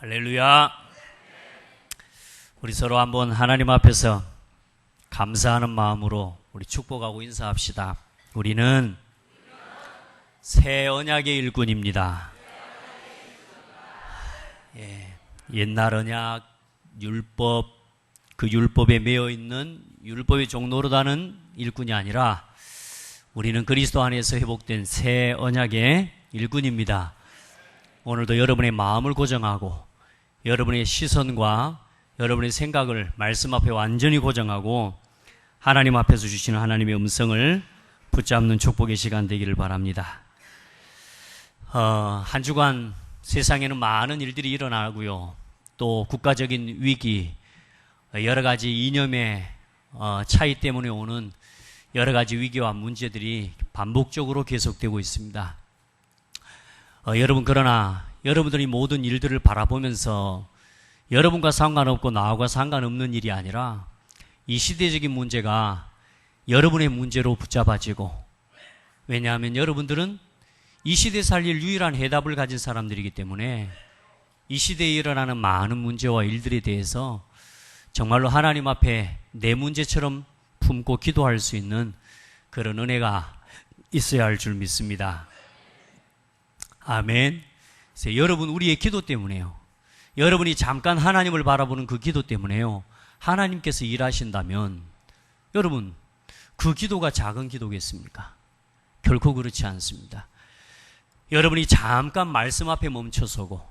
할렐루야. 우리 서로 한번 하나님 앞에서 감사하는 마음으로 우리 축복하고 인사합시다. 우리는 새 언약의 일꾼입니다. 옛날 언약, 율법, 그 율법에 매여 있는 율법의 종노릇하는 일꾼이 아니라 우리는 그리스도 안에서 회복된 새 언약의 일꾼입니다. 오늘도 여러분의 마음을 고정하고 여러분의 시선과 여러분의 생각을 말씀 앞에 완전히 고정하고 하나님 앞에서 주시는 하나님의 음성을 붙잡는 축복의 시간 되기를 바랍니다. 한 주간 세상에는 많은 일들이 일어나고요. 또 국가적인 위기, 여러 가지 이념의 차이 때문에 오는 여러 가지 위기와 문제들이 반복적으로 계속되고 있습니다. 그러나 여러분들이 모든 일들을 바라보면서 여러분과 상관없고 나와 상관없는 일이 아니라 이 시대적인 문제가 여러분의 문제로 붙잡아지고, 왜냐하면 여러분들은 이 시대에 살릴 유일한 해답을 가진 사람들이기 때문에 이 시대에 일어나는 많은 문제와 일들에 대해서 정말로 하나님 앞에 내 문제처럼 품고 기도할 수 있는 그런 은혜가 있어야 할 줄 믿습니다. 아멘. 그래서 여러분, 우리의 기도 때문에요. 여러분이 잠깐 하나님을 바라보는 그 기도 때문에요. 하나님께서 일하신다면 여러분, 그 기도가 작은 기도겠습니까? 결코 그렇지 않습니다. 여러분이 잠깐 말씀 앞에 멈춰서고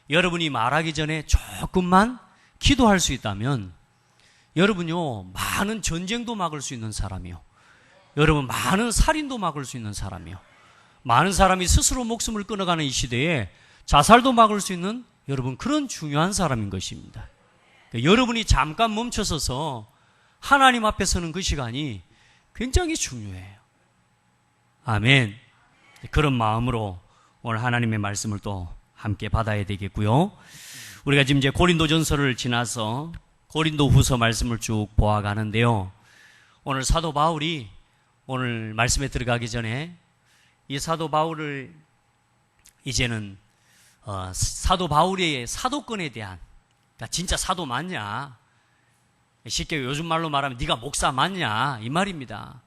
여러분이 말하기 전에 조금만 기도할 수 있다면 여러분요, 많은 전쟁도 막을 수 있는 사람이요. 여러분, 많은 살인도 막을 수 있는 사람이요. 많은 사람이 스스로 목숨을 끊어가는 이 시대에 자살도 막을 수 있는 여러분, 그런 중요한 사람인 것입니다. 그러니까 여러분이 잠깐 멈춰서서 하나님 앞에 서는 그 시간이 굉장히 중요해요. 아멘. 그런 마음으로 오늘 하나님의 말씀을 또 함께 받아야 되겠고요. 우리가 지금 이제 고린도전서를 지나서 고린도후서 말씀을 쭉 보아가는데요. 오늘 사도 바울이 오늘 말씀에 들어가기 전에 이 사도 바울을 이제는 사도 바울의 사도권에 대한, 그러니까 진짜 사도 맞냐, 쉽게 요즘 말로 말하면 네가 목사 맞냐 이 말입니다.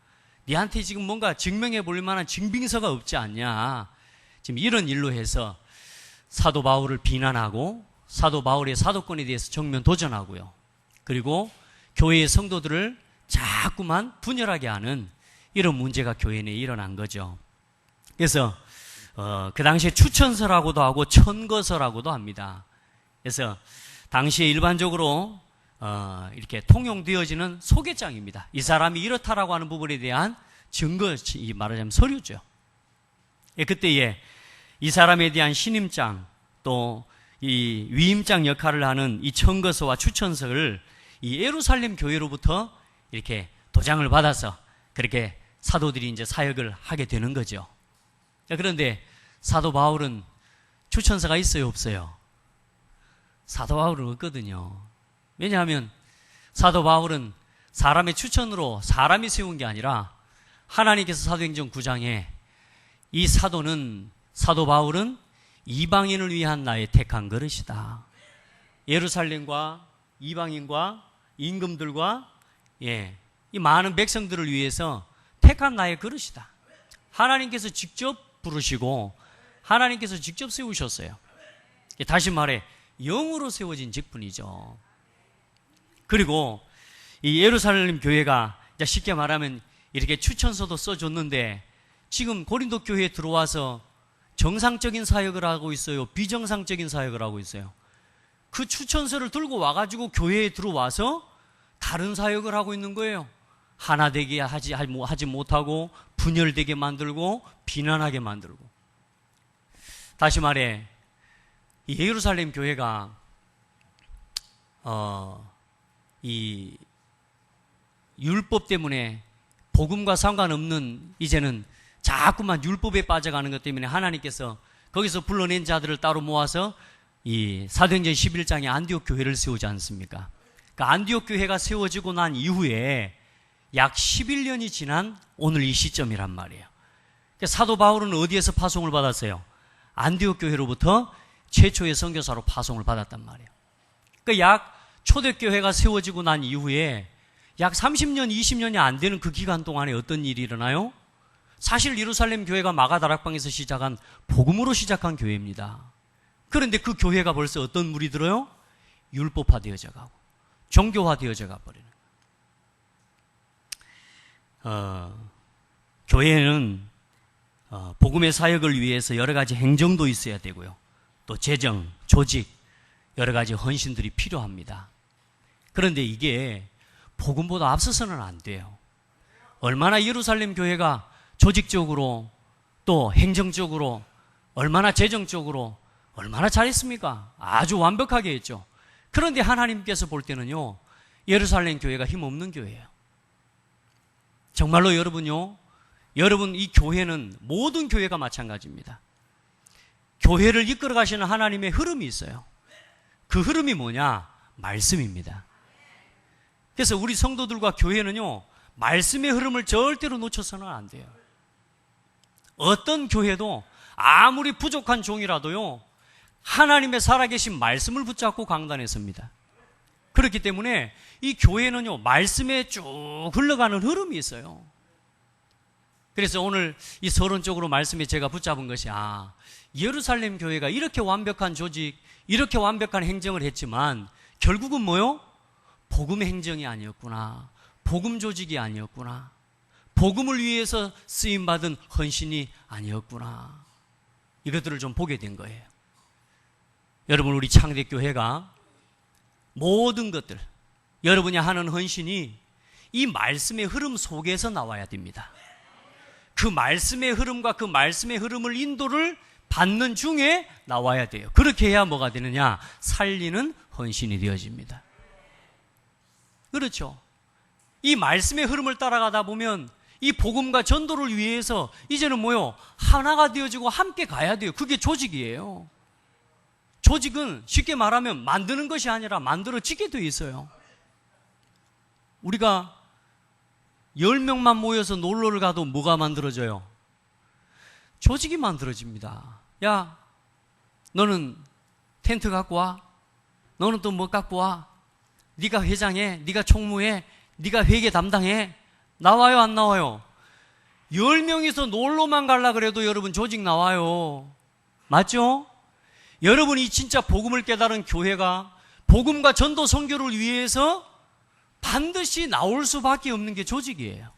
네한테 지금 뭔가 증명해 볼 만한 증빙서가 없지 않냐, 지금 이런 일로 해서 사도 바울을 비난하고 사도 바울의 사도권에 대해서 정면 도전하고요. 그리고 교회의 성도들을 자꾸만 분열하게 하는 이런 문제가 교회 내에 일어난 거죠. 그래서 그 당시에 추천서라고도 하고 천거서라고도 합니다. 그래서 당시에 일반적으로 이렇게 통용되어지는 소개장입니다. 이 사람이 이렇다라고 하는 부분에 대한 증거, 말하자면 서류죠. 그때에 이 사람에 대한 신임장, 또 이 위임장 역할을 하는 이 천거서와 추천서를 이 예루살렘 교회로부터 이렇게 도장을 받아서 그렇게 사도들이 이제 사역을 하게 되는 거죠. 그런데 사도 바울은 추천서가 있어요, 없어요? 사도 바울은 없거든요. 왜냐하면 사도 바울은 사람의 추천으로 사람이 세운 게 아니라 하나님께서 사도행전 9장에 이 사도 바울은 이방인을 위한 나의 택한 그릇이다. 예루살렘과 이방인과 임금들과 이 많은 백성들을 위해서 택한 나의 그릇이다. 하나님께서 직접 부르시고 하나님께서 직접 세우셨어요. 다시 말해 영으로 세워진 직분이죠. 그리고 이 예루살렘 교회가 쉽게 말하면 이렇게 추천서도 써줬는데 지금 고린도 교회에 들어와서 정상적인 사역을 하고 있어요? 비정상적인 사역을 하고 있어요? 그 추천서를 들고 와가지고 교회에 들어와서 다른 사역을 하고 있는 거예요. 하나 되게 하지 못하고 분열되게 만들고 비난하게 만들고. 다시 말해 이 예루살렘 교회가 이 율법 때문에 복음과 상관없는 이제는 자꾸만 율법에 빠져가는 것 때문에 하나님께서 거기서 불러낸 자들을 따로 모아서 이 사도행전 11장에 안디옥 교회를 세우지 않습니까? 그러니까 안디옥 교회가 세워지고 난 이후에 약 11년이 지난 오늘 이 시점이란 말이에요. 사도 바울은 어디에서 파송을 받았어요? 안디옥 교회로부터 최초의 선교사로 파송을 받았단 말이에요. 그 약 초대교회가 세워지고 난 이후에 약 30년, 20년이 안 되는 그 기간 동안에 어떤 일이 일어나요? 사실 예루살렘 교회가 마가다락방에서 시작한 복음으로 시작한 교회입니다. 그런데 그 교회가 벌써 어떤 물이 들어요? 율법화되어져 가고 종교화되어져 가버리는. 교회는 복음의 사역을 위해서 여러 가지 행정도 있어야 되고요. 또 재정, 조직, 여러 가지 헌신들이 필요합니다. 그런데 이게 복음보다 앞서서는 안 돼요. 얼마나 예루살렘 교회가 조직적으로 또 행정적으로 얼마나 재정적으로 얼마나 잘했습니까? 아주 완벽하게 했죠. 그런데 하나님께서 볼 때는요, 예루살렘 교회가 힘없는 교회예요. 정말로 여러분요, 여러분 이 교회는 모든 교회가 마찬가지입니다. 교회를 이끌어 가시는 하나님의 흐름이 있어요. 그 흐름이 뭐냐? 말씀입니다. 그래서 우리 성도들과 교회는요, 말씀의 흐름을 절대로 놓쳐서는 안 돼요. 어떤 교회도 아무리 부족한 종이라도요, 하나님의 살아계신 말씀을 붙잡고 강단에 섭니다. 그렇기 때문에 이 교회는요, 말씀에 쭉 흘러가는 흐름이 있어요. 그래서 오늘 이 서론적으로 말씀에 제가 붙잡은 것이, 예루살렘 교회가 이렇게 완벽한 조직, 이렇게 완벽한 행정을 했지만 결국은 뭐요? 복음 행정이 아니었구나. 복음 조직이 아니었구나. 복음을 위해서 쓰임받은 헌신이 아니었구나. 이것들을 좀 보게 된 거예요. 여러분, 우리 창대교회가 모든 것들, 여러분이 하는 헌신이 이 말씀의 흐름 속에서 나와야 됩니다. 그 말씀의 흐름과 그 말씀의 흐름을 인도를 받는 중에 나와야 돼요. 그렇게 해야 뭐가 되느냐? 살리는 헌신이 되어집니다. 그렇죠. 이 말씀의 흐름을 따라가다 보면 이 복음과 전도를 위해서 이제는 뭐요? 하나가 되어지고 함께 가야 돼요. 그게 조직이에요. 조직은 쉽게 말하면 만드는 것이 아니라 만들어지게 되어 있어요. 우리가 10명만 모여서 놀러를 가도 뭐가 만들어져요? 조직이 만들어집니다. 야, 너는 텐트 갖고 와. 너는 또 뭐 갖고 와. 네가 회장해. 네가 총무해. 네가 회계 담당해. 나와요, 안 나와요? 10명이서 놀러만 가려고 그래도 여러분 조직 나와요. 맞죠? 여러분이 진짜 복음을 깨달은 교회가 복음과 전도 선교를 위해서 반드시 나올 수밖에 없는 게 조직이에요.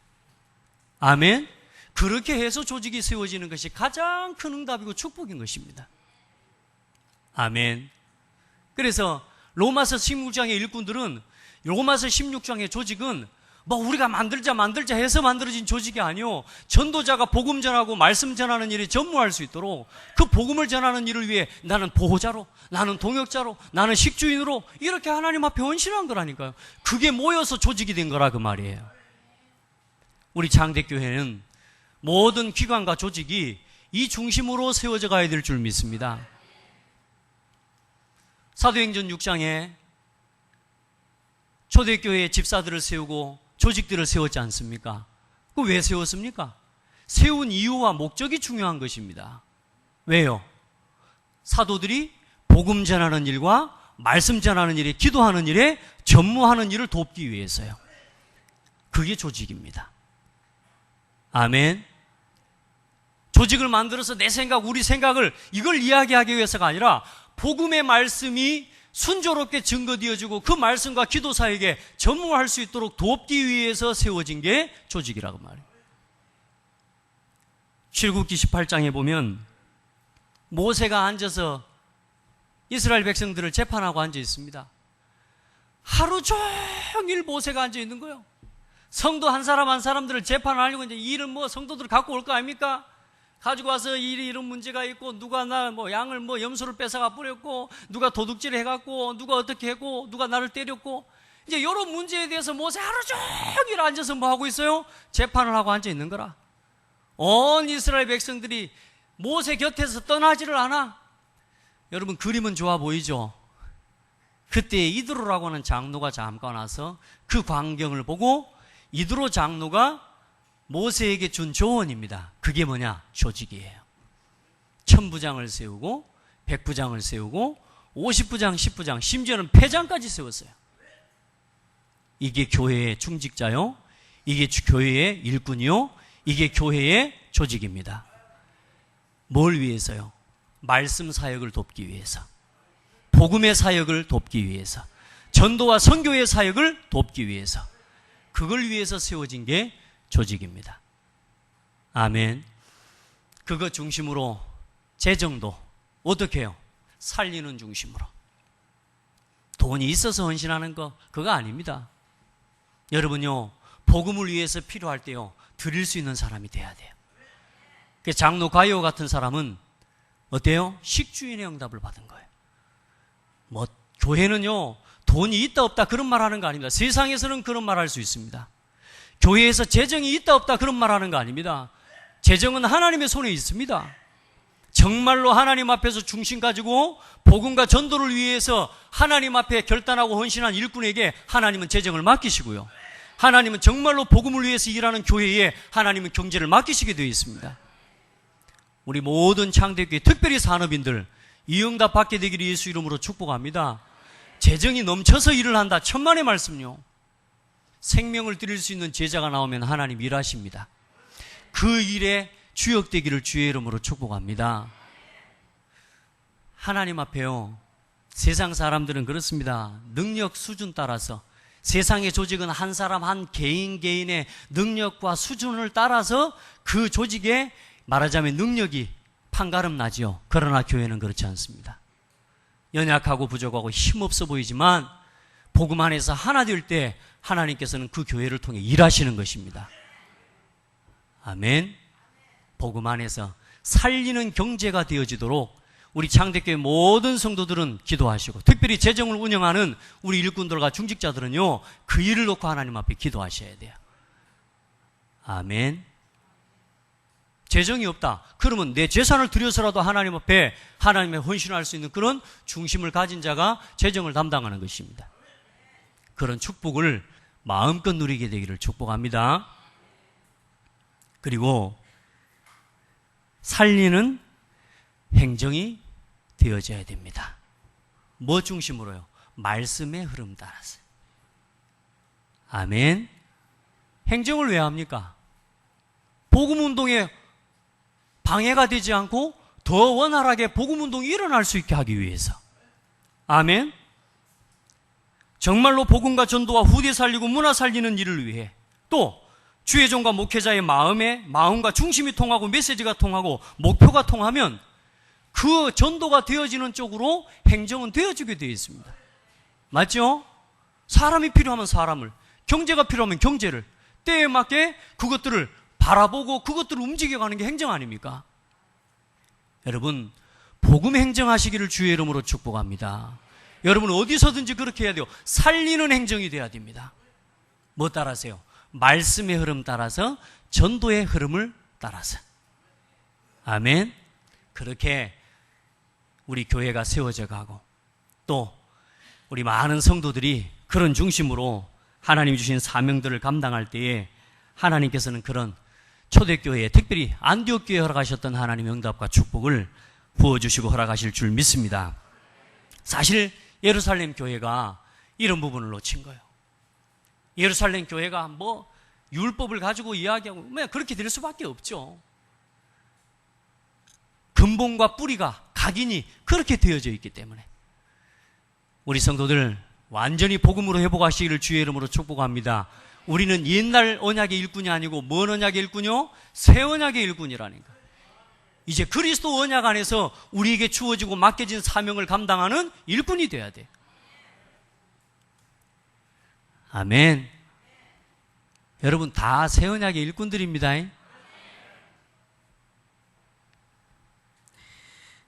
아멘? 그렇게 해서 조직이 세워지는 것이 가장 큰 응답이고 축복인 것입니다. 아멘. 그래서 로마서 16장의 일꾼들은 로마서 16장의 조직은 뭐 우리가 만들자 해서 만들어진 조직이 아니요, 전도자가 복음 전하고 말씀 전하는 일에 전무할 수 있도록 그 복음을 전하는 일을 위해 나는 보호자로, 나는 동역자로, 나는 식주인으로 이렇게 하나님 앞에 헌신한 거라니까요. 그게 모여서 조직이 된 거라 그 말이에요. 우리 장대교회는 모든 기관과 조직이 이 중심으로 세워져 가야 될 줄 믿습니다. 사도행전 6장에 초대교회의 집사들을 세우고 조직들을 세웠지 않습니까? 그 왜 세웠습니까? 세운 이유와 목적이 중요한 것입니다. 왜요? 사도들이 복음 전하는 일과 말씀 전하는 일에, 기도하는 일에 전무하는 일을 돕기 위해서요. 그게 조직입니다. 아멘. 조직을 만들어서 내 생각, 우리 생각을 이걸 이야기하기 위해서가 아니라 복음의 말씀이 순조롭게 증거되어지고 그 말씀과 기도 사역에 전무할 수 있도록 돕기 위해서 세워진 게 조직이라고 말해요. 출애굽기 18장에 보면 모세가 앉아서 이스라엘 백성들을 재판하고 앉아 있습니다. 하루 종일 모세가 앉아 있는 거예요. 성도 한 사람 한 사람들을 재판하려고 이제 이 일은 뭐 성도들 갖고 올 거 아닙니까? 가지고 와서 이런 문제가 있고, 누가 나 양을 염소를 뺏어가 버렸고, 누가 도둑질 해갖고, 누가 어떻게 했고, 누가 나를 때렸고, 이제 이런 문제에 대해서 모세 하루 종일 앉아서 뭐 하고 있어요? 재판을 하고 앉아 있는 거라. 온 이스라엘 백성들이 모세 곁에서 떠나지를 않아. 여러분, 그림은 좋아 보이죠? 그때 이드로라고 하는 장로가 잠깐 와서 그 광경을 보고 이드로 장로가 모세에게 준 조언입니다. 그게 뭐냐? 조직이에요. 천부장을 세우고 100부장을 세우고 50부장, 10부장, 심지어는 패장까지 세웠어요. 이게 교회의 중직자요. 이게 교회의 일꾼이요. 이게 교회의 조직입니다. 뭘 위해서요? 말씀 사역을 돕기 위해서. 복음의 사역을 돕기 위해서. 전도와 선교의 사역을 돕기 위해서. 그걸 위해서 세워진 게 조직입니다. 아멘. 그거 중심으로 재정도 어떻게 해요? 살리는 중심으로. 돈이 있어서 헌신하는 거 그거 아닙니다. 여러분요, 복음을 위해서 필요할 때요, 드릴 수 있는 사람이 돼야 돼요. 장로 가이오 같은 사람은 어때요? 식주인의 응답을 받은 거예요. 뭐 교회는요, 돈이 있다 없다 그런 말 하는 거 아닙니다. 세상에서는 그런 말 할 수 있습니다. 교회에서 재정이 있다 없다 그런 말 하는 거 아닙니다. 재정은 하나님의 손에 있습니다. 정말로 하나님 앞에서 중심 가지고 복음과 전도를 위해서 하나님 앞에 결단하고 헌신한 일꾼에게 하나님은 재정을 맡기시고요. 하나님은 정말로 복음을 위해서 일하는 교회에 하나님은 경제를 맡기시게 되어 있습니다. 우리 모든 창대교회, 특별히 산업인들 이 응답 받게 되기를 예수 이름으로 축복합니다. 재정이 넘쳐서 일을 한다. 천만의 말씀요. 생명을 드릴 수 있는 제자가 나오면 하나님 일하십니다. 그 일에 주역되기를 주의 이름으로 축복합니다. 하나님 앞에요, 세상 사람들은 그렇습니다. 능력 수준 따라서, 세상의 조직은 한 사람 한 개인의 능력과 수준을 따라서 그 조직에 말하자면 능력이 판가름 나지요. 그러나 교회는 그렇지 않습니다. 연약하고 부족하고 힘없어 보이지만 복음 안에서 하나 될 때 하나님께서는 그 교회를 통해 일하시는 것입니다. 아멘. 복음 안에서 살리는 경제가 되어지도록 우리 창대교회 모든 성도들은 기도하시고, 특별히 재정을 운영하는 우리 일꾼들과 중직자들은요, 그 일을 놓고 하나님 앞에 기도하셔야 돼요. 아멘. 재정이 없다. 그러면 내 재산을 들여서라도 하나님 앞에 하나님의 헌신할 수 있는 그런 중심을 가진 자가 재정을 담당하는 것입니다. 그런 축복을 마음껏 누리게 되기를 축복합니다. 그리고 살리는 행정이 되어져야 됩니다. 뭐 중심으로요? 말씀의 흐름 따라서. 아멘. 행정을 왜 합니까? 복음운동에 방해가 되지 않고 더 원활하게 복음운동이 일어날 수 있게 하기 위해서. 아멘. 정말로 복음과 전도와 후대 살리고 문화 살리는 일을 위해, 또 주의 종과 목회자의 마음과 중심이 통하고 메시지가 통하고 목표가 통하면 그 전도가 되어지는 쪽으로 행정은 되어지게 되어 있습니다. 맞죠? 사람이 필요하면 사람을, 경제가 필요하면 경제를, 때에 맞게 그것들을 바라보고 그것들을 움직여가는 게 행정 아닙니까? 여러분, 복음 행정하시기를 주의 이름으로 축복합니다. 여러분 어디서든지 그렇게 해야 돼요. 살리는 행정이 돼야 됩니다. 뭐 따라서요? 말씀의 흐름 따라서, 전도의 흐름을 따라서. 아멘. 그렇게 우리 교회가 세워져 가고, 또 우리 많은 성도들이 그런 중심으로 하나님 주신 사명들을 감당할 때에 하나님께서는 그런 초대교회에, 특별히 안디옥 교회에 허락하셨던 하나님의 응답과 축복을 부어주시고 허락하실 줄 믿습니다. 사실 예루살렘 교회가 이런 부분을 놓친 거예요. 예루살렘 교회가 뭐 율법을 가지고 이야기하고 그렇게 될 수밖에 없죠. 근본과 뿌리가, 각인이 그렇게 되어져 있기 때문에 우리 성도들 완전히 복음으로 회복하시기를 주의 이름으로 축복합니다. 우리는 옛날 언약의 일꾼이 아니고 뭔 언약의 일꾼이요? 새 언약의 일꾼이라니까. 이제 그리스도 언약 안에서 우리에게 주어지고 맡겨진 사명을 감당하는 일꾼이 돼야 돼. 아멘. 여러분 다 새 언약의 일꾼들입니다.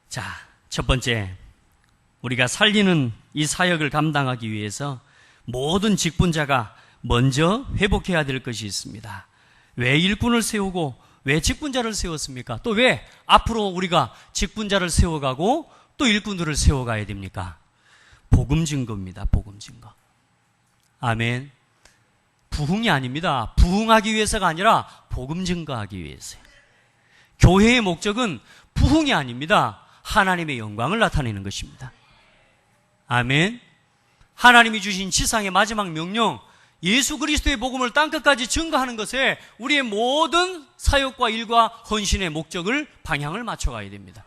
자, 첫 번째, 우리가 살리는 이 사역을 감당하기 위해서 모든 직분자가 먼저 회복해야 될 것이 있습니다. 왜 일꾼을 세우고 왜 직분자를 세웠습니까? 또 왜 앞으로 우리가 직분자를 세워가고 또 일꾼들을 세워가야 됩니까? 복음 증거입니다. 복음 증거. 아멘. 부흥이 아닙니다. 부흥하기 위해서가 아니라 복음 증거하기 위해서요. 교회의 목적은 부흥이 아닙니다. 하나님의 영광을 나타내는 것입니다. 아멘. 하나님이 주신 지상의 마지막 명령, 예수 그리스도의 복음을 땅끝까지 증거하는 것에 우리의 모든 사역과 일과 헌신의 목적을, 방향을 맞춰가야 됩니다.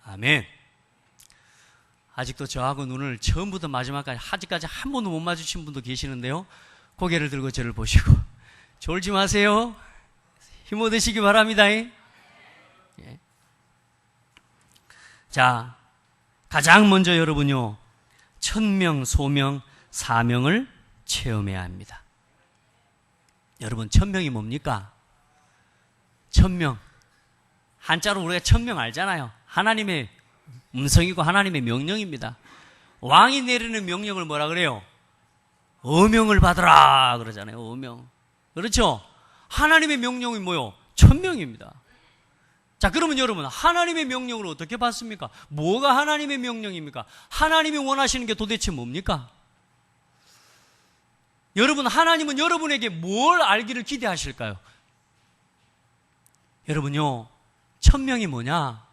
아멘. 아직도 저하고 눈을 처음부터 마지막까지 아직까지 한 번도 못 마주친 분도 계시는데요. 고개를 들고 저를 보시고 졸지 마세요. 힘 얻으시기 바랍니다. 예. 자, 가장 먼저 여러분요, 천명, 소명, 사명을 체험해야 합니다. 여러분, 천명이 뭡니까? 천명. 한자로 우리가 천명 알잖아요. 하나님의 음성이고 하나님의 명령입니다. 왕이 내리는 명령을 뭐라 그래요? 어명을 받으라 그러잖아요. 어명. 그렇죠? 하나님의 명령이 뭐요? 천명입니다. 자, 그러면 여러분, 하나님의 명령을 어떻게 받습니까? 뭐가 하나님의 명령입니까? 하나님이 원하시는 게 도대체 뭡니까? 여러분, 하나님은 여러분에게 뭘 알기를 기대하실까요? 여러분요, 천명이 뭐냐?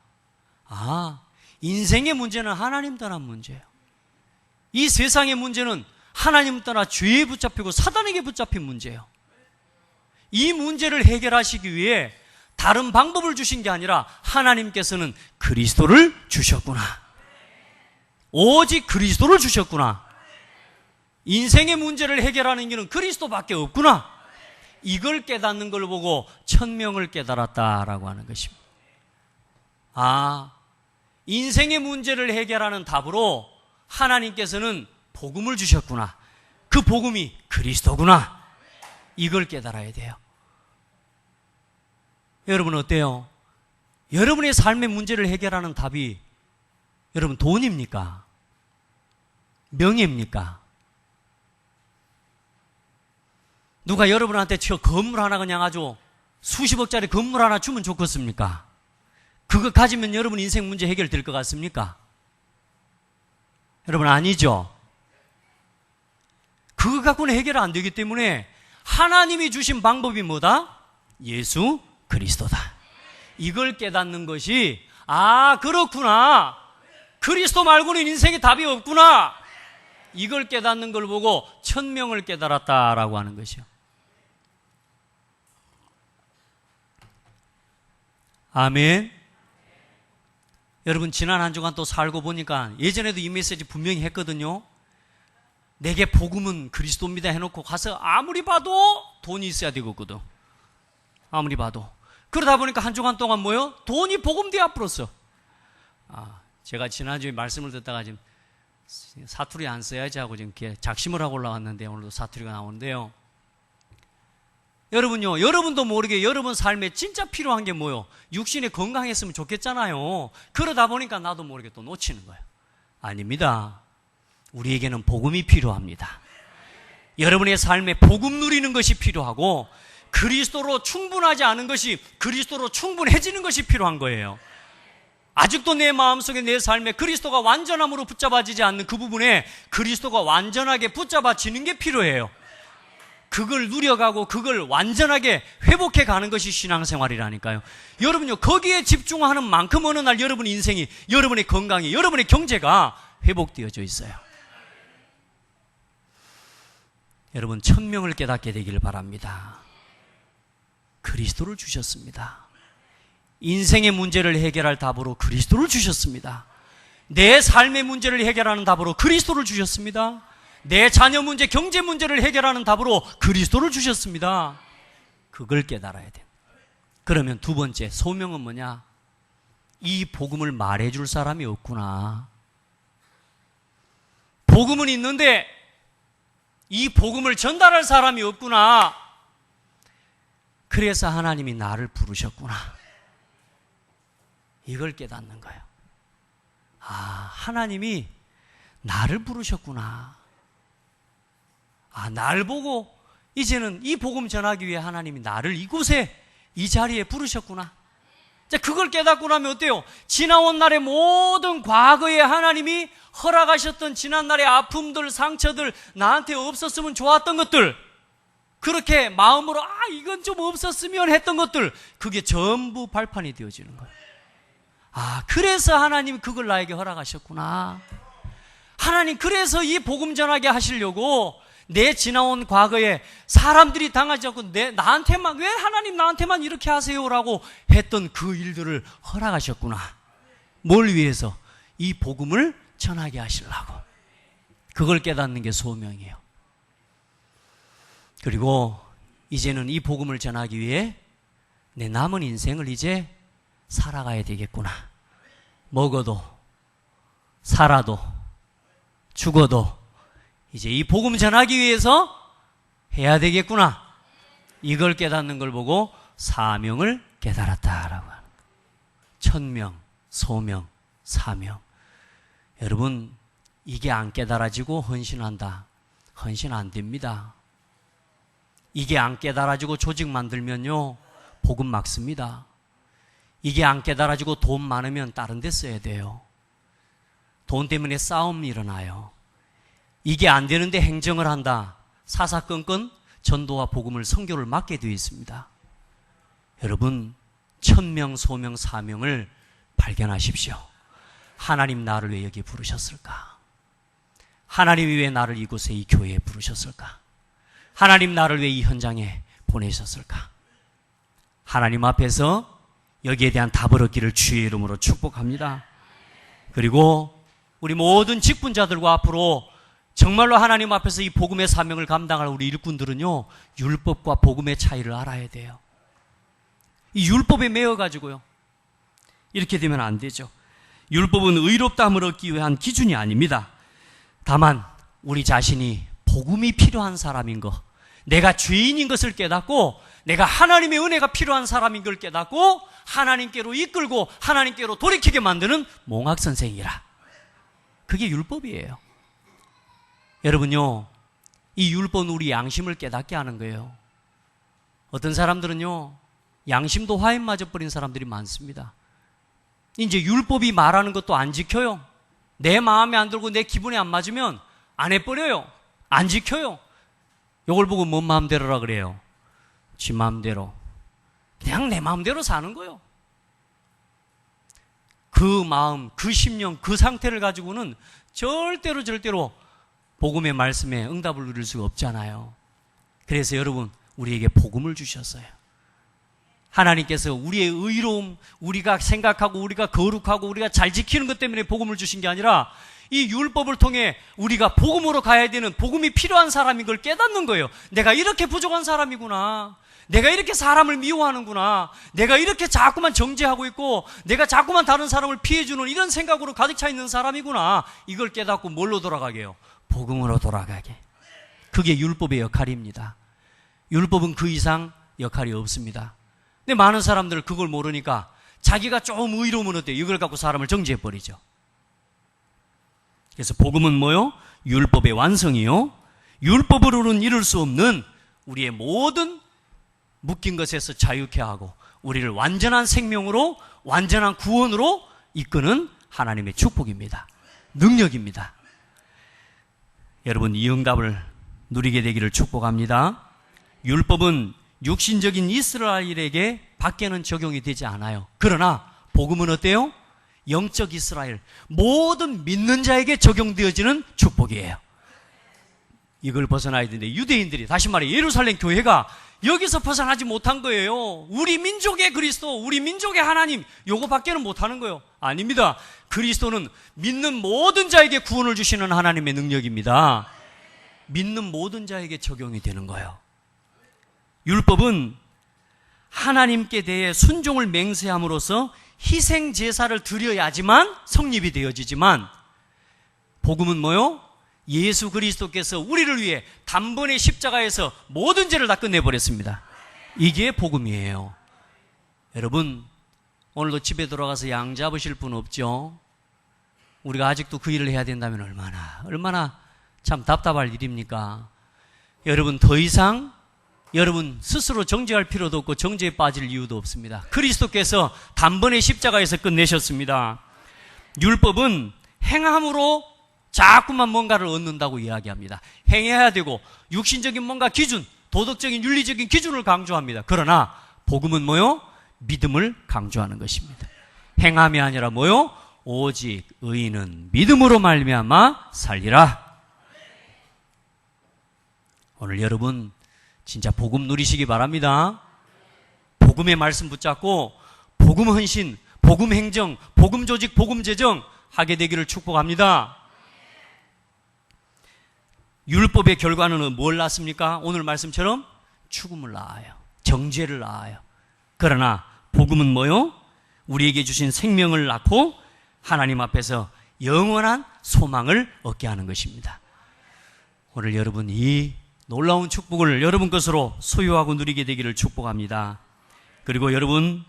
인생의 문제는 하나님 떠난 문제예요. 이 세상의 문제는 하나님 떠나 죄에 붙잡히고 사단에게 붙잡힌 문제예요. 이 문제를 해결하시기 위해 다른 방법을 주신 게 아니라 하나님께서는 그리스도를 주셨구나. 오직 그리스도를 주셨구나. 인생의 문제를 해결하는 길은 그리스도밖에 없구나. 이걸 깨닫는 걸 보고 천명을 깨달았다라고 하는 것입니다. 인생의 문제를 해결하는 답으로 하나님께서는 복음을 주셨구나. 그 복음이 그리스도구나. 이걸 깨달아야 돼요. 여러분 어때요? 여러분의 삶의 문제를 해결하는 답이 여러분 돈입니까? 명예입니까? 누가 여러분한테 저 건물 하나 그냥 아주 수십억짜리 건물 하나 주면 좋겠습니까? 그거 가지면 여러분 인생 문제 해결될 것 같습니까? 여러분 아니죠? 그거 갖고는 해결 안 되기 때문에 하나님이 주신 방법이 뭐다? 예수 그리스도다. 이걸 깨닫는 것이 그렇구나. 그리스도 말고는 인생에 답이 없구나. 이걸 깨닫는 걸 보고 천명을 깨달았다라고 하는 것이요. 아멘. 여러분 지난 한 주간 또 살고 보니까 예전에도 이 메시지 분명히 했거든요. 내게 복음은 그리스도입니다 해놓고 가서 아무리 봐도 돈이 있어야 되거든. 아무리 봐도. 그러다 보니까 한 주간 동안 뭐요? 돈이 복음 뒤에 앞으로서. 제가 지난주에 말씀을 듣다가 지금 사투리 안 써야지 하고 지금 이렇게 작심을 하고 올라왔는데 오늘도 사투리가 나오는데요. 여러분요, 여러분도 모르게 여러분 삶에 진짜 필요한 게 뭐요? 육신이 건강했으면 좋겠잖아요. 그러다 보니까 나도 모르게 또 놓치는 거예요. 아닙니다. 우리에게는 복음이 필요합니다. 여러분의 삶에 복음 누리는 것이 필요하고 그리스도로 충분하지 않은 것이 그리스도로 충분해지는 것이 필요한 거예요. 아직도 내 마음속에 내 삶에 그리스도가 완전함으로 붙잡아지지 않는 그 부분에 그리스도가 완전하게 붙잡아지는 게 필요해요. 그걸 누려가고 그걸 완전하게 회복해 가는 것이 신앙생활이라니까요. 여러분요, 거기에 집중하는 만큼 어느 날 여러분 인생이, 여러분의 건강이, 여러분의 경제가 회복되어져 있어요. 여러분 천명을 깨닫게 되기를 바랍니다. 그리스도를 주셨습니다. 인생의 문제를 해결할 답으로 그리스도를 주셨습니다. 내 삶의 문제를 해결하는 답으로 그리스도를 주셨습니다. 내 자녀 문제, 경제 문제를 해결하는 답으로 그리스도를 주셨습니다. 그걸 깨달아야 돼요. 그러면 두 번째, 소명은 뭐냐? 이 복음을 말해줄 사람이 없구나. 복음은 있는데 이 복음을 전달할 사람이 없구나. 그래서 하나님이 나를 부르셨구나. 이걸 깨닫는 거예요. 하나님이 나를 부르셨구나. 날 보고 이제는 이 복음 전하기 위해 하나님이 나를 이곳에 이 자리에 부르셨구나. 자, 그걸 깨닫고 나면 어때요? 지나온 날의 모든 과거에 하나님이 허락하셨던 지난날의 아픔들, 상처들, 나한테 없었으면 좋았던 것들, 그렇게 마음으로 이건 좀 없었으면 했던 것들, 그게 전부 발판이 되어지는 거예요. 아, 그래서 하나님 그걸 나에게 허락하셨구나. 하나님 그래서 이 복음 전하게 하시려고 내 지나온 과거에 사람들이 당하지 않고 나한테만, 왜 하나님 나한테만 이렇게 하세요라고 했던 그 일들을 허락하셨구나. 뭘 위해서? 이 복음을 전하게 하시려고. 그걸 깨닫는 게 소명이에요. 그리고 이제는 이 복음을 전하기 위해 내 남은 인생을 이제 살아가야 되겠구나. 먹어도 살아도 죽어도 이제 이 복음 전하기 위해서 해야 되겠구나. 이걸 깨닫는 걸 보고 사명을 깨달았다라고 하는 거예요. 천명, 소명, 사명. 여러분, 이게 안 깨달아지고 헌신한다. 헌신 안 됩니다. 이게 안 깨달아지고 조직 만들면요, 복음 막습니다. 이게 안 깨달아지고 돈 많으면 다른 데 써야 돼요. 돈 때문에 싸움이 일어나요. 이게 안 되는데 행정을 한다. 사사건건 전도와 복음을, 선교를 맡게 되어 있습니다. 여러분, 천명, 소명, 사명을 발견하십시오. 하나님 나를 왜 여기 부르셨을까? 하나님이 왜 나를 이곳에, 이 교회에 부르셨을까? 하나님 나를 왜 이 현장에 보내셨을까? 하나님 앞에서 여기에 대한 답을 얻기를 주의 이름으로 축복합니다. 그리고 우리 모든 직분자들과 앞으로 정말로 하나님 앞에서 이 복음의 사명을 감당할 우리 일꾼들은요, 율법과 복음의 차이를 알아야 돼요. 이 율법에 매여가지고요, 이렇게 되면 안 되죠. 율법은 의롭다함을 얻기 위한 기준이 아닙니다. 다만 우리 자신이 복음이 필요한 사람인 것, 내가 죄인인 것을 깨닫고 내가 하나님의 은혜가 필요한 사람인 걸 깨닫고 하나님께로 이끌고 하나님께로 돌이키게 만드는 몽학선생이라. 그게 율법이에요. 여러분요, 이 율법은 우리 양심을 깨닫게 하는 거예요. 어떤 사람들은요, 양심도 화인 맞아버린 사람들이 많습니다. 이제 율법이 말하는 것도 안 지켜요. 내 마음에 안 들고 내 기분에 안 맞으면 안 해버려요. 안 지켜요. 이걸 보고 뭔 마음대로라 그래요? 지 마음대로. 그냥 내 마음대로 사는 거예요. 그 마음, 그 심령, 그 상태를 가지고는 절대로 복음의 말씀에 응답을 누릴 수가 없잖아요. 그래서 여러분, 우리에게 복음을 주셨어요. 하나님께서 우리의 의로움, 우리가 생각하고 우리가 거룩하고 우리가 잘 지키는 것 때문에 복음을 주신 게 아니라 이 율법을 통해 우리가 복음으로 가야 되는, 복음이 필요한 사람인 걸 깨닫는 거예요. 내가 이렇게 부족한 사람이구나. 내가 이렇게 사람을 미워하는구나. 내가 이렇게 자꾸만 정죄하고 있고 내가 자꾸만 다른 사람을 피해주는 이런 생각으로 가득 차 있는 사람이구나. 이걸 깨닫고 뭘로 돌아가게 해요? 복음으로 돌아가게. 그게 율법의 역할입니다. 율법은 그 이상 역할이 없습니다. 근데 많은 사람들은 그걸 모르니까 자기가 좀 의로우면 어때요? 이걸 갖고 사람을 정죄해버리죠. 그래서 복음은 뭐요? 율법의 완성이요. 율법으로는 이룰 수 없는 우리의 모든 묶인 것에서 자유케 하고 우리를 완전한 생명으로, 완전한 구원으로 이끄는 하나님의 축복입니다. 능력입니다. 여러분, 이 응답을 누리게 되기를 축복합니다. 율법은 육신적인 이스라엘에게 밖에는 적용이 되지 않아요. 그러나 복음은 어때요? 영적 이스라엘, 모든 믿는 자에게 적용되어지는 축복이에요. 이걸 벗어나야 되는데 유대인들이, 다시 말해 예루살렘 교회가 여기서 벗어나지 못한 거예요. 우리 민족의 그리스도, 우리 민족의 하나님, 요거밖에는 못하는 거예요. 아닙니다. 그리스도는 믿는 모든 자에게 구원을 주시는 하나님의 능력입니다. 믿는 모든 자에게 적용이 되는 거예요. 율법은 하나님께 대해 순종을 맹세함으로써 희생 제사를 드려야지만 성립이 되어지지만, 복음은 뭐요? 예수 그리스도께서 우리를 위해 단번에 십자가에서 모든 죄를 다 끝내버렸습니다. 이게 복음이에요. 여러분, 오늘도 집에 돌아가서 양 잡으실 분 없죠? 우리가 아직도 그 일을 해야 된다면 얼마나 참 답답할 일입니까? 여러분, 더 이상 여러분 스스로 정죄할 필요도 없고 정죄에 빠질 이유도 없습니다. 그리스도께서 단번에 십자가에서 끝내셨습니다. 율법은 행함으로 자꾸만 뭔가를 얻는다고 이야기합니다. 행해야 되고 육신적인 뭔가 기준, 도덕적인 윤리적인 기준을 강조합니다. 그러나 복음은 뭐요? 믿음을 강조하는 것입니다. 행함이 아니라 뭐요? 오직 의인은 믿음으로 말미암아 살리라. 오늘 여러분 진짜 복음 누리시기 바랍니다. 복음의 말씀 붙잡고 복음 헌신, 복음 행정, 복음 조직, 복음 재정 하게 되기를 축복합니다. 율법의 결과는 뭘 낳습니까? 오늘 말씀처럼 죽음을 낳아요. 정죄를 낳아요. 그러나 복음은 뭐요? 우리에게 주신 생명을 낳고 하나님 앞에서 영원한 소망을 얻게 하는 것입니다. 오늘 여러분 이 놀라운 축복을 여러분 것으로 소유하고 누리게 되기를 축복합니다. 그리고 여러분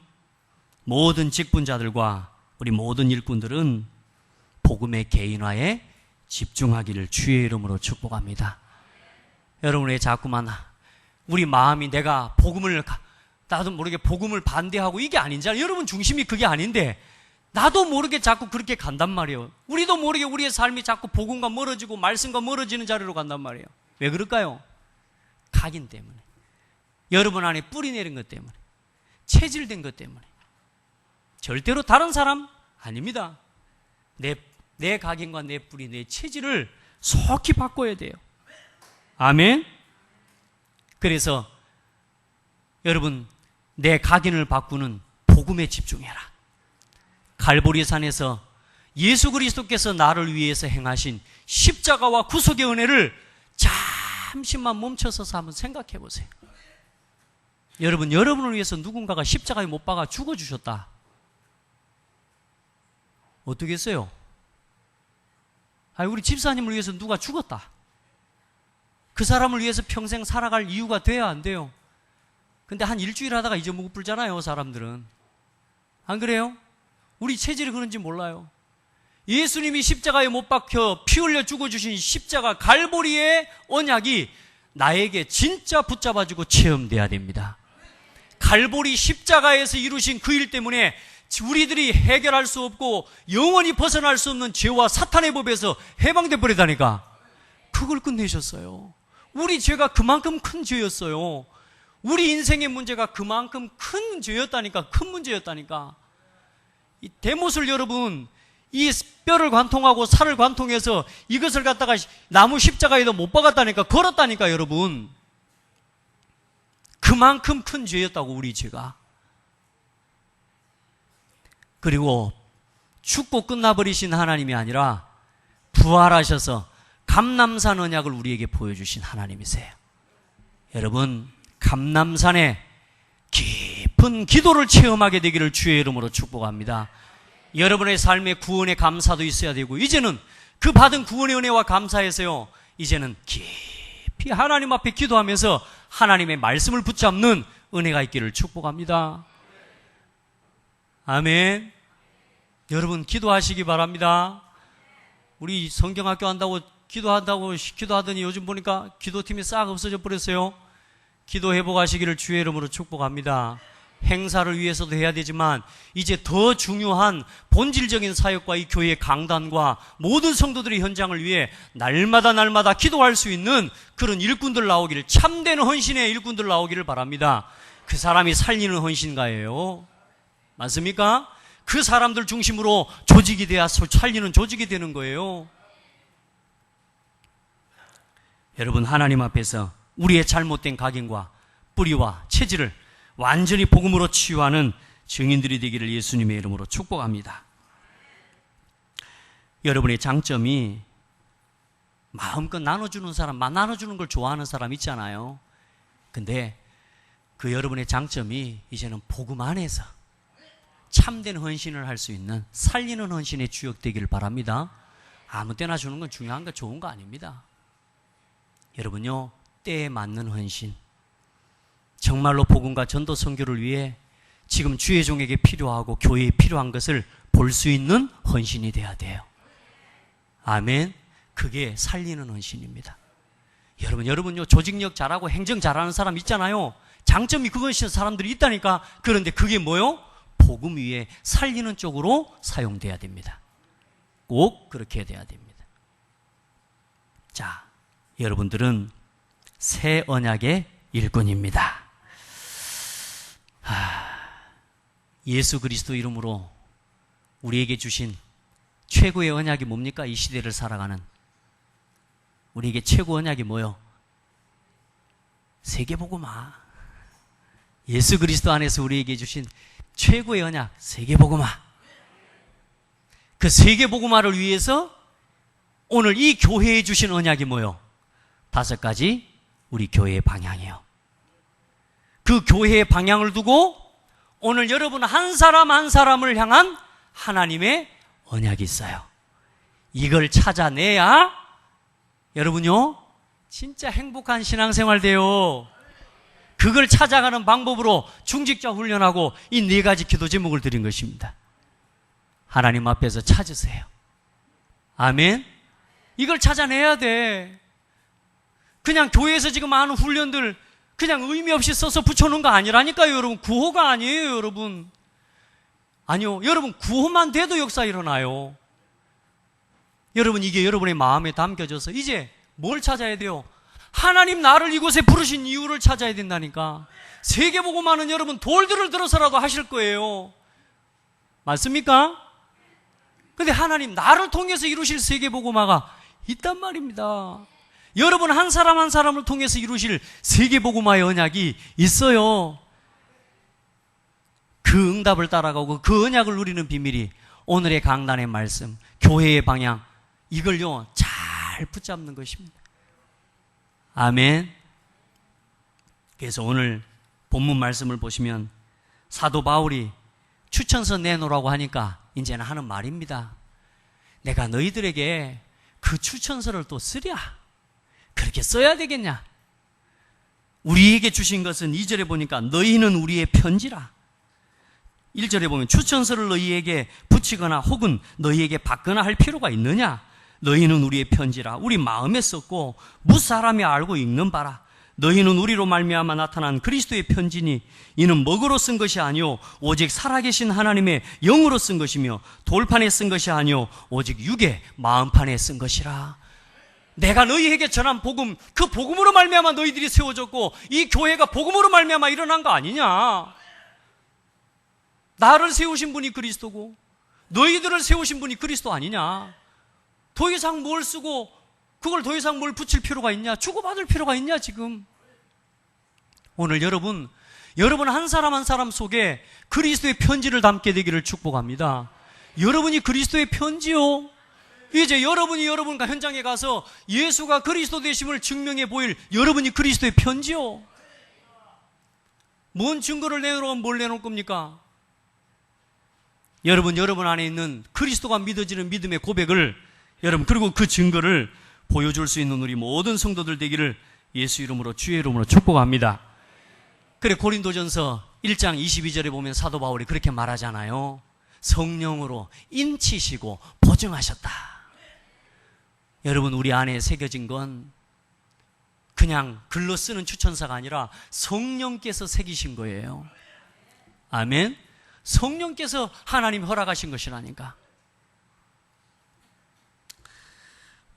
모든 직분자들과 우리 모든 일꾼들은 복음의 개인화에 집중하기를 주의 이름으로 축복합니다. 여러분 왜 자꾸만 우리 마음이 내가 복음을 나도 모르게 복음을 반대하고 이게 아닌지 여러분 중심이 그게 아닌데 나도 모르게 자꾸 그렇게 간단 말이에요. 우리도 모르게 우리의 삶이 자꾸 복음과 멀어지고 말씀과 멀어지는 자리로 간단 말이에요. 왜 그럴까요? 각인 때문에, 여러분 안에 뿌리 내린 것 때문에, 체질된 것 때문에. 절대로 다른 사람 아닙니다. 내 각인과 내 뿌리, 내 체질을 속히 바꿔야 돼요. 아멘. 그래서 여러분 내 각인을 바꾸는 복음에 집중해라. 갈보리산에서 예수 그리스도께서 나를 위해서 행하신 십자가와 구속의 은혜를 잠시만 멈춰서서 한번 생각해 보세요. 여러분, 여러분을 위해서 누군가가 십자가에 못 박아 죽어주셨다. 어떻게 했어요? 우리 집사님을 위해서 누가 죽었다. 그 사람을 위해서 평생 살아갈 이유가 돼야 안 돼요? 근데 한 일주일 하다가 잊어먹고 불잖아요, 사람들은. 안 그래요? 우리 체질이 그런지 몰라요. 예수님이 십자가에 못 박혀 피 흘려 죽어주신 십자가 갈보리의 언약이 나에게 진짜 붙잡아주고 체험돼야 됩니다. 갈보리 십자가에서 이루신 그 일 때문에 우리들이 해결할 수 없고 영원히 벗어날 수 없는 죄와 사탄의 법에서 해방돼 버리다니까. 그걸 끝내셨어요. 우리 죄가 그만큼 큰 죄였어요. 우리 인생의 문제가 그만큼 큰 죄였다니까. 큰 문제였다니까. 이 대못을 여러분, 이 뼈를 관통하고 살을 관통해서 이것을 갖다가 나무 십자가에도 못 박았다니까. 걸었다니까 여러분. 그만큼 큰 죄였다고 우리 죄가. 그리고 죽고 끝나버리신 하나님이 아니라 부활하셔서 감람산 언약을 우리에게 보여주신 하나님이세요. 여러분 감람산에 깊은 기도를 체험하게 되기를 주의 이름으로 축복합니다. 여러분의 삶의 구원의 감사도 있어야 되고 이제는 그 받은 구원의 은혜와 감사해서요, 이제는 깊이 하나님 앞에 기도하면서 하나님의 말씀을 붙잡는 은혜가 있기를 축복합니다. 아멘. 여러분 기도하시기 바랍니다. 우리 성경학교 한다고 기도하더니 요즘 보니까 기도팀이 싹 없어져 버렸어요. 기도 회복하시기를 주의 이름으로 축복합니다. 행사를 위해서도 해야 되지만 이제 더 중요한 본질적인 사역과 이 교회의 강단과 모든 성도들의 현장을 위해 날마다 기도할 수 있는 그런 일꾼들 나오기를, 참된 헌신의 일꾼들 나오기를 바랍니다. 그 사람이 살리는 헌신가예요. 맞습니까? 그 사람들 중심으로 조직이 돼야 살리는 조직이 되는 거예요. 여러분 하나님 앞에서 우리의 잘못된 각인과 뿌리와 체질을 완전히 복음으로 치유하는 증인들이 되기를 예수님의 이름으로 축복합니다. 여러분의 장점이 마음껏 나눠주는 사람, 나눠주는 걸 좋아하는 사람 있잖아요. 근데 그 여러분의 장점이 이제는 복음 안에서 참된 헌신을 할 수 있는 살리는 헌신의 주역 되기를 바랍니다. 아무 때나 주는 건 중요한 거 좋은 거 아닙니다. 여러분요, 때에 맞는 헌신, 정말로 복음과 전도 선교를 위해 지금 주의 종에게 필요하고 교회에 필요한 것을 볼 수 있는 헌신이 돼야 돼요. 아멘. 그게 살리는 헌신입니다. 여러분요, 조직력 잘하고 행정 잘하는 사람 있잖아요. 장점이 그것이 사람들이 있다니까. 그런데 그게 뭐요? 복음 위에 살리는 쪽으로 사용돼야 됩니다. 꼭 그렇게 돼야 됩니다. 자, 여러분들은 새 언약의 일꾼입니다. 예수 그리스도 이름으로 우리에게 주신 최고의 언약이 뭡니까? 이 시대를 살아가는 우리에게 최고 언약이 뭐요? 세계복음화. 예수 그리스도 안에서 우리에게 주신 최고의 언약, 세계복음화. 그 세계복음화를 위해서 오늘 이 교회에 주신 언약이 뭐요? 5가지 우리 교회의 방향이에요. 그 교회의 방향을 두고 오늘 여러분 한 사람 한 사람을 향한 하나님의 언약이 있어요. 이걸 찾아내야 여러분요 진짜 행복한 신앙생활 돼요. 그걸 찾아가는 방법으로 중직자 훈련하고 이 4가지 기도 제목을 드린 것입니다. 하나님 앞에서 찾으세요. 아멘. 이걸 찾아내야 돼. 그냥 교회에서 지금 하는 훈련들 그냥 의미 없이 써서 붙여놓은 거 아니라니까요, 여러분. 구호가 아니에요, 여러분. 아니요, 여러분 구호만 돼도 역사 일어나요. 여러분 이게 여러분의 마음에 담겨져서 이제 뭘 찾아야 돼요? 하나님 나를 이곳에 부르신 이유를 찾아야 된다니까. 세계복음화는 여러분 돌들을 들어서라도 하실 거예요. 맞습니까? 근데 하나님 나를 통해서 이루실 세계복음화가 있단 말입니다. 여러분 한 사람 한 사람을 통해서 이루실 세계복음화의 언약이 있어요. 그 응답을 따라가고 그 언약을 누리는 비밀이 오늘의 강단의 말씀, 교회의 방향, 이걸요 잘 붙잡는 것입니다. 아멘. 그래서 오늘 본문 말씀을 보시면 사도 바울이 추천서 내놓으라고 하니까 이제는 하는 말입니다. 내가 너희들에게 그 추천서를 또 쓰랴? 그렇게 써야 되겠냐? 우리에게 주신 것은 2절에 보니까 너희는 우리의 편지라. 1절에 보면 추천서를 너희에게 붙이거나 혹은 너희에게 받거나 할 필요가 있느냐? 너희는 우리의 편지라. 우리 마음에 썼고 무사람이 알고 읽는 바라. 너희는 우리로 말미암아 나타난 그리스도의 편지니 이는 먹으로 쓴 것이 아니요 오직 살아계신 하나님의 영으로 쓴 것이며 돌판에 쓴 것이 아니요 오직 육의 마음판에 쓴 것이라. 내가 너희에게 전한 복음, 그 복음으로 말미암아 너희들이 세워졌고 이 교회가 복음으로 말미암아 일어난 거 아니냐? 나를 세우신 분이 그리스도고 너희들을 세우신 분이 그리스도 아니냐? 더 이상 뭘 쓰고 그걸 더 이상 뭘 붙일 필요가 있냐? 주고받을 필요가 있냐 지금? 오늘 여러분 한 사람 한 사람 속에 그리스도의 편지를 담게 되기를 축복합니다. 여러분이 그리스도의 편지요. 이제 여러분이 여러분과 현장에 가서 예수가 그리스도 되심을 증명해 보일 여러분이 그리스도의 편지요. 뭔 증거를 내놓으면 뭘 내놓을 겁니까? 여러분 안에 있는 그리스도가 믿어지는 믿음의 고백을 여러분 그리고 그 증거를 보여줄 수 있는 우리 모든 성도들 되기를 예수 이름으로 주의 이름으로 축복합니다. 그래 고린도전서 1장 22절에 보면 사도 바울이 그렇게 말하잖아요. 성령으로 인치시고 보증하셨다. 여러분 우리 안에 새겨진 건 그냥 글로 쓰는 추천사가 아니라 성령께서 새기신 거예요. 아멘. 성령께서 하나님 허락하신 것이라니까.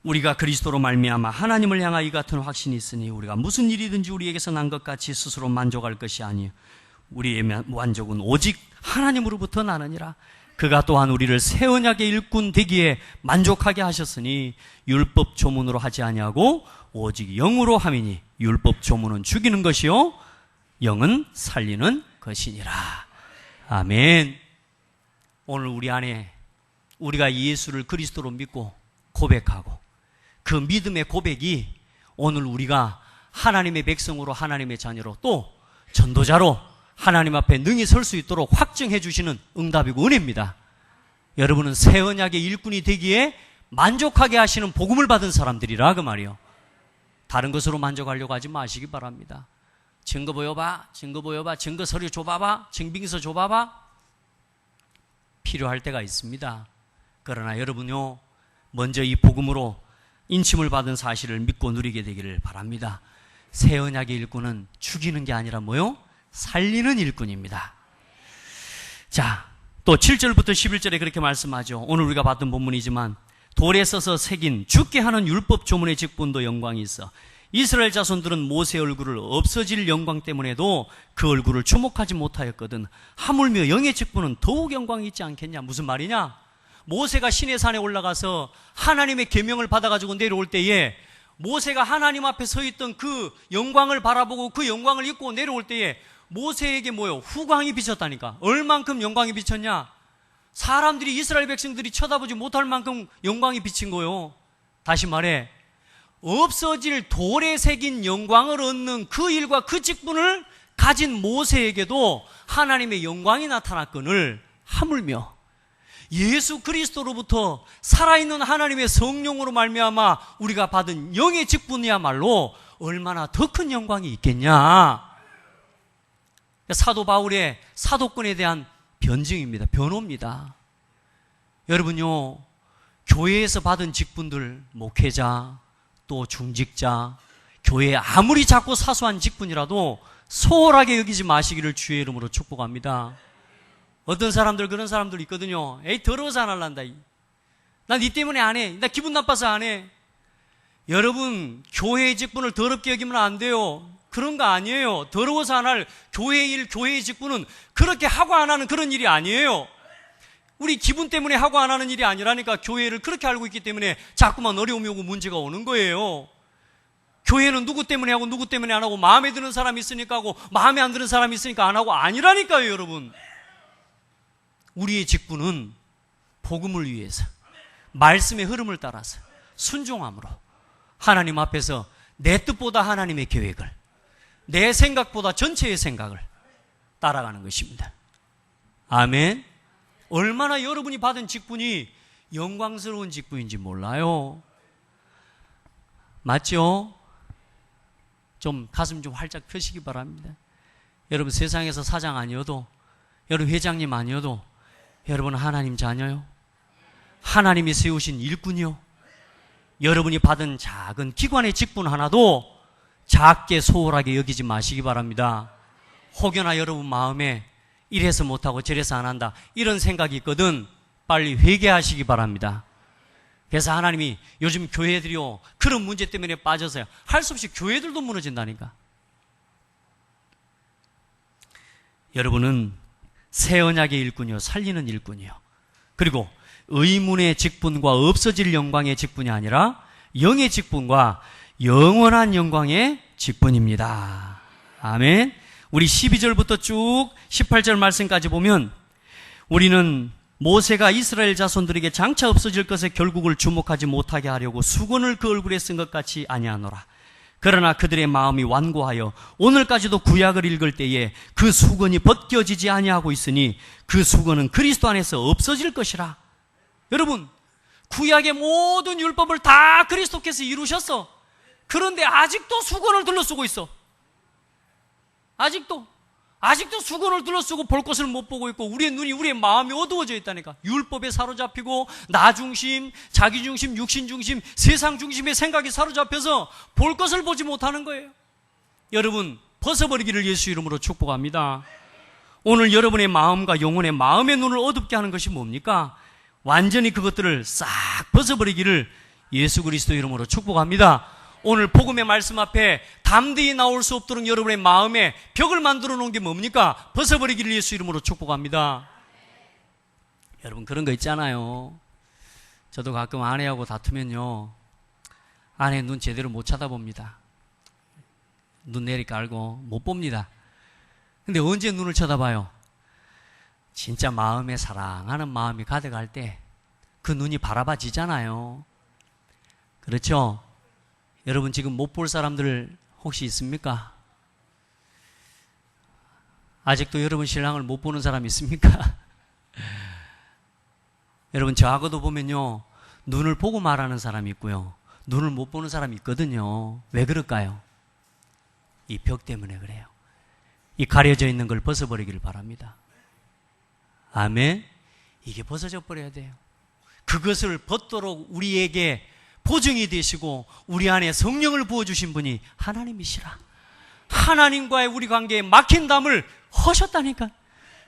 우리가 그리스도로 말미암아 하나님을 향하여 이 같은 확신이 있으니 우리가 무슨 일이든지 우리에게서 난 것 같이 스스로 만족할 것이 아니요 우리의 만족은 오직 하나님으로부터 나느니라. 그가 또한 우리를 새 언약의 일꾼 되기에 만족하게 하셨으니 율법 조문으로 하지 아니하고 오직 영으로 함이니 율법 조문은 죽이는 것이요 영은 살리는 것이니라. 아멘. 오늘 우리 안에 우리가 예수를 그리스도로 믿고 고백하고 그 믿음의 고백이 오늘 우리가 하나님의 백성으로 하나님의 자녀로 또 전도자로 하나님 앞에 능히 설 수 있도록 확증해 주시는 응답이고 은혜입니다. 여러분은 새 언약의 일꾼이 되기에 만족하게 하시는 복음을 받은 사람들이라 그 말이요. 다른 것으로 만족하려고 하지 마시기 바랍니다. 증거 보여봐, 증거 서류 줘봐봐, 증빙서 줘봐봐. 필요할 때가 있습니다. 그러나 여러분요, 먼저 이 복음으로 인침을 받은 사실을 믿고 누리게 되기를 바랍니다. 새 언약의 일꾼은 죽이는 게 아니라 뭐요? 살리는 일꾼입니다. 자, 또 7절부터 11절에 그렇게 말씀하죠. 오늘 우리가 봤던 본문이지만 돌에 써서 새긴 죽게 하는 율법 조문의 직분도 영광이 있어 이스라엘 자손들은 모세의 얼굴을 없어질 영광 때문에도 그 얼굴을 주목하지 못하였거든 하물며 영의 직분은 더욱 영광이 있지 않겠냐. 무슨 말이냐? 모세가 시내산에 올라가서 하나님의 계명을 받아가지고 내려올 때에 모세가 하나님 앞에 서 있던 그 영광을 바라보고 그 영광을 입고 내려올 때에 모세에게 뭐요? 후광이 비쳤다니까. 얼만큼 영광이 비쳤냐? 사람들이, 이스라엘 백성들이 쳐다보지 못할 만큼 영광이 비친 거요. 다시 말해, 없어질 돌에 새긴 영광을 얻는 그 일과 그 직분을 가진 모세에게도 하나님의 영광이 나타났거늘 하물며 예수 그리스도로부터 살아있는 하나님의 성령으로 말미암아 우리가 받은 영의 직분이야말로 얼마나 더 큰 영광이 있겠냐. 사도 바울의 사도권에 대한 변증입니다. 변호입니다. 여러분요, 교회에서 받은 직분들, 목회자, 또 중직자, 교회에 아무리 작고 사소한 직분이라도 소홀하게 여기지 마시기를 주의 이름으로 축복합니다. 어떤 사람들, 그런 사람들 있거든요. 에이, 더러워서 안 할란다. 난 이 때문에 안 해. 나 기분 나빠서 안 해. 여러분, 교회의 직분을 더럽게 여기면 안 돼요. 그런 거 아니에요. 더러워서 안 할 교회의 일, 교회의 직분은 그렇게 하고 안 하는 그런 일이 아니에요. 우리 기분 때문에 하고 안 하는 일이 아니라니까. 교회를 그렇게 알고 있기 때문에 자꾸만 어려움이 오고 문제가 오는 거예요. 교회는 누구 때문에 하고 누구 때문에 안 하고, 마음에 드는 사람이 있으니까 하고 마음에 안 드는 사람이 있으니까 안 하고, 아니라니까요. 여러분, 우리의 직분은 복음을 위해서 말씀의 흐름을 따라서 순종함으로 하나님 앞에서 내 뜻보다 하나님의 계획을, 내 생각보다 전체의 생각을 따라가는 것입니다. 아멘. 얼마나 여러분이 받은 직분이 영광스러운 직분인지 몰라요. 맞죠? 좀 가슴 좀 활짝 펴시기 바랍니다. 여러분, 세상에서 사장 아니어도, 여러분 회장님 아니어도 여러분은 하나님 자녀요. 하나님이 세우신 일꾼이요. 여러분이 받은 작은 기관의 직분 하나도 작게 소홀하게 여기지 마시기 바랍니다. 혹여나 여러분 마음에 이래서 못하고 저래서 안 한다, 이런 생각이 있거든 빨리 회개하시기 바랍니다. 그래서 하나님이 요즘 교회들이요, 그런 문제 때문에 빠져서요, 할 수 없이 교회들도 무너진다니까. 여러분은 새 언약의 일꾼이요, 살리는 일꾼이요, 그리고 의문의 직분과 없어질 영광의 직분이 아니라 영의 직분과 영원한 영광의 직분입니다. 아멘. 우리 12절부터 쭉 18절 말씀까지 보면 우리는 모세가 이스라엘 자손들에게 장차 없어질 것에 결국을 주목하지 못하게 하려고 수건을 그 얼굴에 쓴 것 같이 아니하노라. 그러나 그들의 마음이 완고하여 오늘까지도 구약을 읽을 때에 그 수건이 벗겨지지 아니하고 있으니 그 수건은 그리스도 안에서 없어질 것이라. 여러분, 구약의 모든 율법을 다 그리스도께서 이루셨어. 그런데 아직도 수건을 둘러쓰고 있어. 아직도 수건을 둘러쓰고 볼 것을 못 보고 있고, 우리의 눈이, 우리의 마음이 어두워져 있다니까. 율법에 사로잡히고 나 중심, 자기 중심, 육신 중심, 세상 중심의 생각이 사로잡혀서 볼 것을 보지 못하는 거예요. 여러분, 벗어버리기를 예수 이름으로 축복합니다. 오늘 여러분의 마음과 영혼의 마음의 눈을 어둡게 하는 것이 뭡니까? 완전히 그것들을 싹 벗어버리기를 예수 그리스도 이름으로 축복합니다. 오늘 복음의 말씀 앞에 담대히 나올 수 없도록 여러분의 마음에 벽을 만들어 놓은 게 뭡니까? 벗어버리기를 예수 이름으로 축복합니다. 여러분, 그런 거 있잖아요. 저도 가끔 아내하고 다투면요, 아내 눈 제대로 못 쳐다봅니다. 눈 내리 깔고 못 봅니다. 근데 언제 눈을 쳐다봐요? 진짜 마음에 사랑하는 마음이 가득할 때 그 눈이 바라봐지잖아요. 그렇죠? 여러분, 지금 못 볼 사람들 혹시 있습니까? 아직도 여러분 신랑을 못 보는 사람 있습니까? 여러분, 저하고도 보면요, 눈을 보고 말하는 사람이 있고요, 눈을 못 보는 사람이 있거든요. 왜 그럴까요? 이 벽 때문에 그래요. 이 가려져 있는 걸 벗어버리기를 바랍니다. 아멘. 이게 벗어져 버려야 돼요. 그것을 벗도록 우리에게 보증이 되시고 우리 안에 성령을 부어주신 분이 하나님이시라. 하나님과의 우리 관계에 막힌 담을 허셨다니까.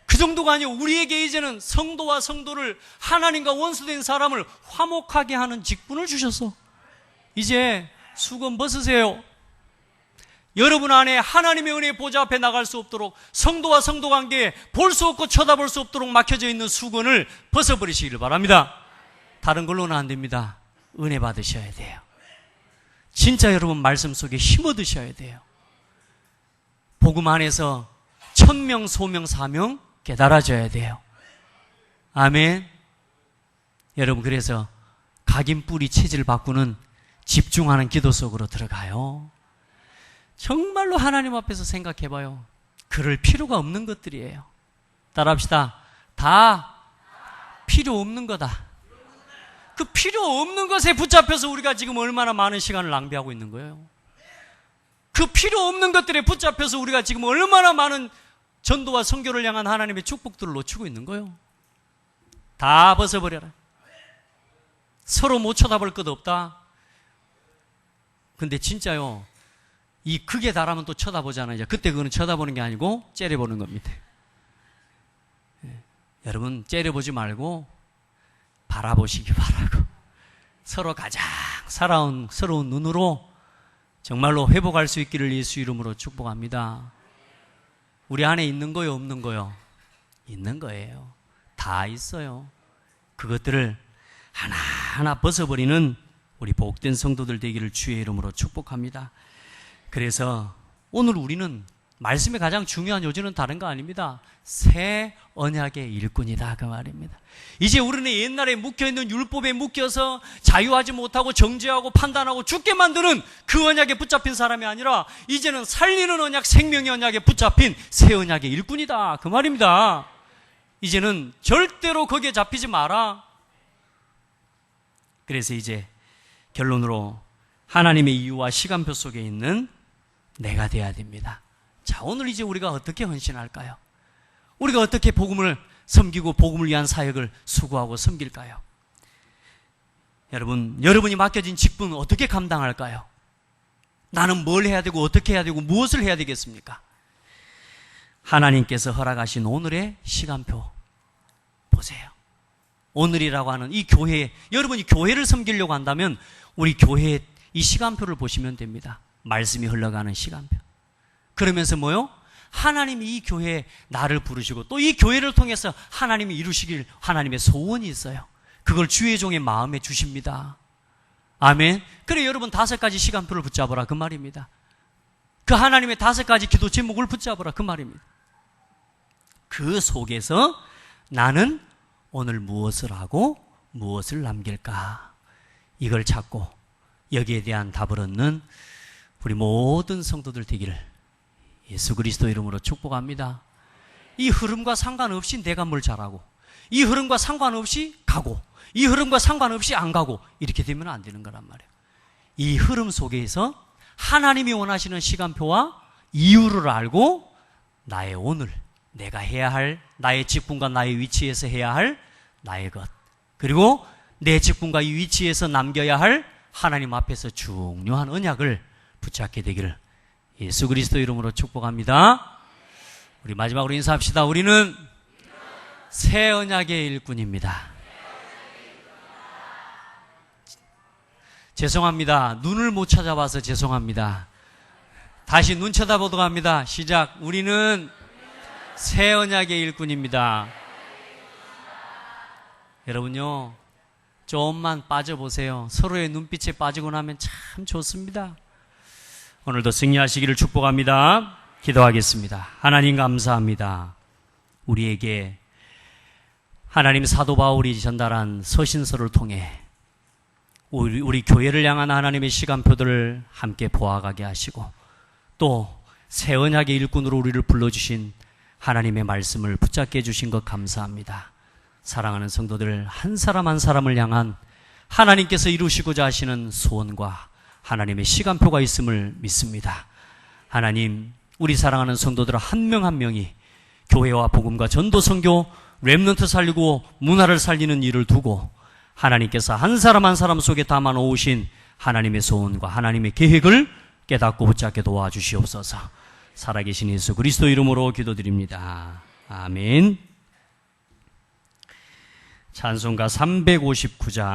그 정도가 아니고 우리에게 이제는 성도와 성도를, 하나님과 원수된 사람을 화목하게 하는 직분을 주셨어. 이제 수건 벗으세요. 여러분 안에 하나님의 은혜 보좌 앞에 나갈 수 없도록, 성도와 성도 관계에 볼 수 없고 쳐다볼 수 없도록 막혀져 있는 수건을 벗어버리시기를 바랍니다. 다른 걸로는 안 됩니다. 은혜 받으셔야 돼요. 진짜 여러분 말씀 속에 힘 얻으셔야 돼요. 복음 안에서 천명, 소명, 사명 깨달아져야 돼요. 아멘. 여러분, 그래서 각인 뿌리 체질 바꾸는 집중하는 기도 속으로 들어가요. 정말로 하나님 앞에서 생각해봐요. 그럴 필요가 없는 것들이에요. 따라합시다. 다 필요 없는 거다. 그 필요 없는 것에 붙잡혀서 우리가 지금 얼마나 많은 시간을 낭비하고 있는 거예요. 그 필요 없는 것들에 붙잡혀서 우리가 지금 얼마나 많은 전도와 선교를 향한 하나님의 축복들을 놓치고 있는 거예요. 다 벗어버려라. 서로 못 쳐다볼 것 없다. 근데 진짜요, 이 극에 달하면 또 쳐다보잖아요. 이제 그때 그거는 쳐다보는 게 아니고 째려보는 겁니다. 여러분, 째려보지 말고 바라보시기 바라고, 서로 가장 서러운 눈으로 정말로 회복할 수 있기를 예수 이름으로 축복합니다. 우리 안에 있는 거요, 없는 거요? 있는 거예요. 다 있어요. 그것들을 하나하나 벗어버리는 우리 복된 성도들 되기를 주의 이름으로 축복합니다. 그래서 오늘 우리는 말씀의 가장 중요한 요지는 다른 거 아닙니다. 새 언약의 일꾼이다, 그 말입니다. 이제 우리는 옛날에 묶여있는 율법에 묶여서 자유하지 못하고 정죄하고 판단하고 죽게 만드는 그 언약에 붙잡힌 사람이 아니라 이제는 살리는 언약, 생명의 언약에 붙잡힌 새 언약의 일꾼이다, 그 말입니다. 이제는 절대로 거기에 잡히지 마라. 그래서 이제 결론으로 하나님의 이유와 시간표 속에 있는 내가 돼야 됩니다. 자, 오늘 이제 우리가 어떻게 헌신할까요? 우리가 어떻게 복음을 섬기고 복음을 위한 사역을 수고하고 섬길까요? 여러분이 맡겨진 직분은 어떻게 감당할까요? 나는 뭘 해야 되고 어떻게 해야 되고 무엇을 해야 되겠습니까? 하나님께서 허락하신 오늘의 시간표 보세요. 오늘이라고 하는 이 교회, 여러분이 교회를 섬기려고 한다면 우리 교회의 이 시간표를 보시면 됩니다. 말씀이 흘러가는 시간표. 그러면서 뭐요? 하나님이 이 교회에 나를 부르시고 또 이 교회를 통해서 하나님이 이루시길 하나님의 소원이 있어요. 그걸 주의 종의 마음에 주십니다. 아멘. 그래, 여러분 5가지 시간표를 붙잡으라, 그 말입니다. 그 하나님의 5가지 기도 제목을 붙잡으라, 그 말입니다. 그 속에서 나는 오늘 무엇을 하고 무엇을 남길까, 이걸 찾고 여기에 대한 답을 얻는 우리 모든 성도들 되기를 예수 그리스도 이름으로 축복합니다. 이 흐름과 상관없이 내가 뭘 잘하고, 이 흐름과 상관없이 가고, 이 흐름과 상관없이 안 가고, 이렇게 되면 안 되는 거란 말이에요. 이 흐름 속에서 하나님이 원하시는 시간표와 이유를 알고 나의 오늘, 내가 해야 할 나의 직분과 나의 위치에서 해야 할 나의 것, 그리고 내 직분과 이 위치에서 남겨야 할 하나님 앞에서 중요한 언약을 붙잡게 되기를 예수 그리스도 이름으로 축복합니다. 우리 마지막으로 인사합시다. 우리는 새 언약의 일꾼입니다. 죄송합니다. 눈을 못 찾아봐서 죄송합니다. 다시 눈 쳐다보도록 합니다. 시작. 우리는 새 언약의 일꾼입니다. 여러분요, 조금만 빠져보세요. 서로의 눈빛에 빠지고 나면 참 좋습니다. 오늘도 승리하시기를 축복합니다. 기도하겠습니다. 하나님 감사합니다. 우리에게 하나님 사도 바울이 전달한 서신서를 통해 우리 교회를 향한 하나님의 시간표들을 함께 보아가게 하시고 또 새 언약의 일꾼으로 우리를 불러주신 하나님의 말씀을 붙잡게 해주신 것 감사합니다. 사랑하는 성도들 한 사람 한 사람을 향한 하나님께서 이루시고자 하시는 소원과 하나님의 시간표가 있음을 믿습니다. 하나님, 우리 사랑하는 성도들 한 명 한 명이 교회와 복음과 전도 선교, 렘넌트 살리고 문화를 살리는 일을 두고 하나님께서 한 사람 한 사람 속에 담아 놓으신 하나님의 소원과 하나님의 계획을 깨닫고 붙잡게 도와주시옵소서. 살아계신 예수 그리스도 이름으로 기도드립니다. 아멘. 찬송가 359장